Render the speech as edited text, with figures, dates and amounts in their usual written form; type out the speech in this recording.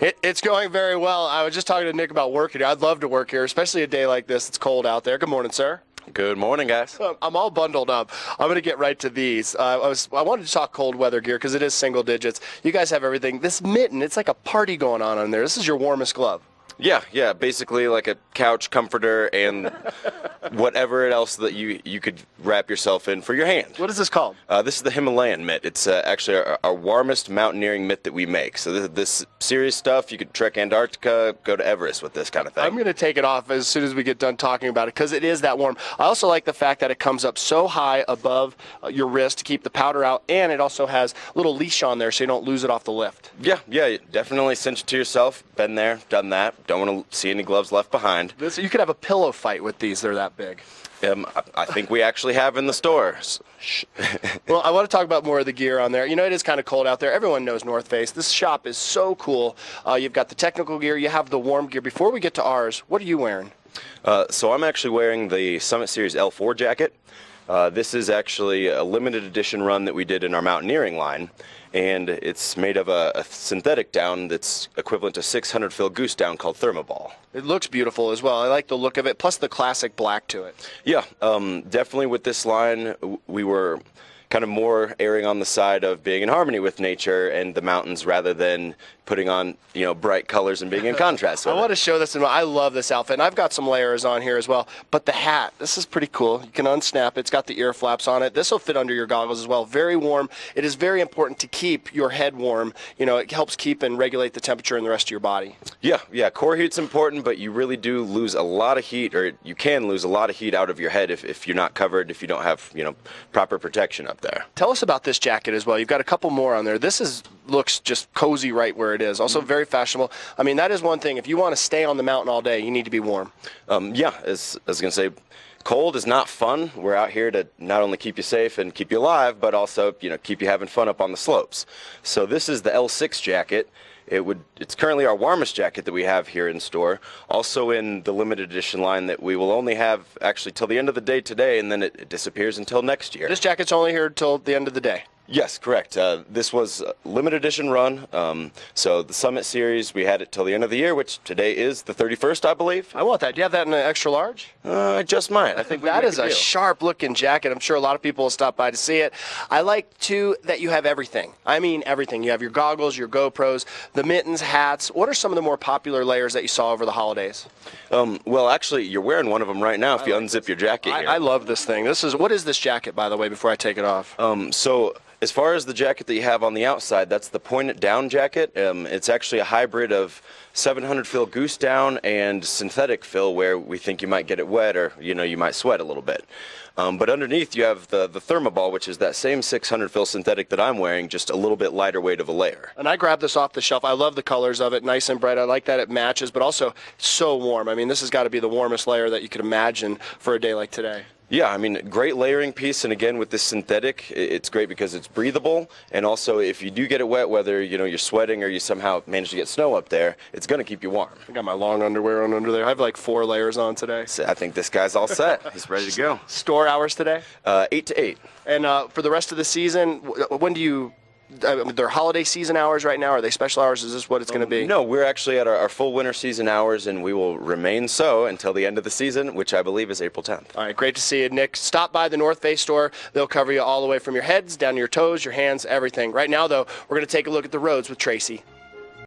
It's going very well. I was just talking to Nick about working here. I'd love to work here, especially a day like this. It's cold out there. Good morning, sir. Good morning, guys. I'm all bundled up. I'm going to get right to these. I wanted to talk cold weather gear because it is single digits. You guys have everything. This mitten, it's like a party going on in there. This is your warmest glove. Yeah, basically like a couch comforter and whatever else that you could wrap yourself in for your hand. What is this called? This is the Himalayan mitt. It's actually our warmest mountaineering mitt that we make. So this serious stuff, you could trek Antarctica, go to Everest with this kind of thing. I'm going to take it off as soon as we get done talking about it because it is that warm. I also like the fact that it comes up so high above your wrist to keep the powder out, and it also has a little leash on there so you don't lose it off the lift. Yeah, definitely cinch it to yourself. Been there, done that. Don't want to see any gloves left behind. You could have a pillow fight with these. They're that big. I think we actually have in the store. Well, I want to talk about more of the gear on there. You know, it is kind of cold out there. Everyone knows North Face. This shop is so cool. You've got the technical gear. You have the warm gear. Before we get to ours, what are you wearing? So I'm actually wearing the Summit Series L4 jacket. This is actually a limited edition run that we did in our mountaineering line, and it's made of a synthetic down that's equivalent to 600 fill goose down called Thermoball. It looks beautiful as well. I like the look of it, plus the classic black to it. Yeah, definitely with this line, we were kind of more erring on the side of being in harmony with nature and the mountains rather than putting on, bright colors and being in contrast. I want to show this, and I love this outfit, and I've got some layers on here as well. But the hat, this is pretty cool. You can unsnap it. It's got the ear flaps on it. This will fit under your goggles as well. Very warm. It is very important to keep your head warm. It helps keep and regulate the temperature in the rest of your body. Yeah. Core heat's important, but you really do lose a lot of heat, or you can lose a lot of heat out of your head if you're not covered, if you don't have, proper protection up there. Tell us about this jacket as well. You've got a couple more on there. This looks just cozy right where it is. Also very fashionable. I mean, that is one thing. If you want to stay on the mountain all day, you need to be warm. As I was going to say, cold is not fun. We're out here to not only keep you safe and keep you alive, but also, keep you having fun up on the slopes. So this is the L6 jacket. It's currently our warmest jacket that we have here in store. Also in the limited edition line that we will only have actually till the end of the day today, and then it disappears until next year. This jacket's only here till the end of the day. Yes, correct. This was a limited edition run. So the Summit Series, we had it till the end of the year, which today is the 31st, I believe. I want that. Do you have that in an extra large? I just might. I think that is a sharp-looking jacket. I'm sure a lot of people will stop by to see it. I like, too, that you have everything. I mean everything. You have your goggles, your GoPros, the mittens, hats. What are some of the more popular layers that you saw over the holidays? Well, actually, you're wearing one of them right now if you unzip your jacket here. I love this thing. What is this jacket, by the way, before I take it off? So as far as the jacket that you have on the outside, that's the pointed down jacket. It's actually a hybrid of 700 fill goose down and synthetic fill where we think you might get it wet or, you might sweat a little bit. But underneath you have the Thermoball, which is that same 600 fill synthetic that I'm wearing, just a little bit lighter weight of a layer. And I grabbed this off the shelf. I love the colors of it, nice and bright. I like that it matches, but also so warm. I mean, this has got to be the warmest layer that you could imagine for a day like today. Yeah, I mean, great layering piece, and again, with this synthetic, it's great because it's breathable, and also if you do get it wet, whether, you're sweating or you somehow manage to get snow up there, it's going to keep you warm. I got my long underwear on under there. I have like 4 layers on today. So I think this guy's all set. He's ready to go. Store hours today? 8 to 8. And for the rest of the season, when do you... They're holiday season hours right now. Are they special hours? Is this what it's going to be? No, we're actually at our full winter season hours, and we will remain so until the end of the season, which I believe is April 10th. All right, great to see you, Nick. Stop by the North Face store. They'll cover you all the way from your heads down to your toes, your hands, everything. Right now, though, we're going to take a look at the roads with Tracy.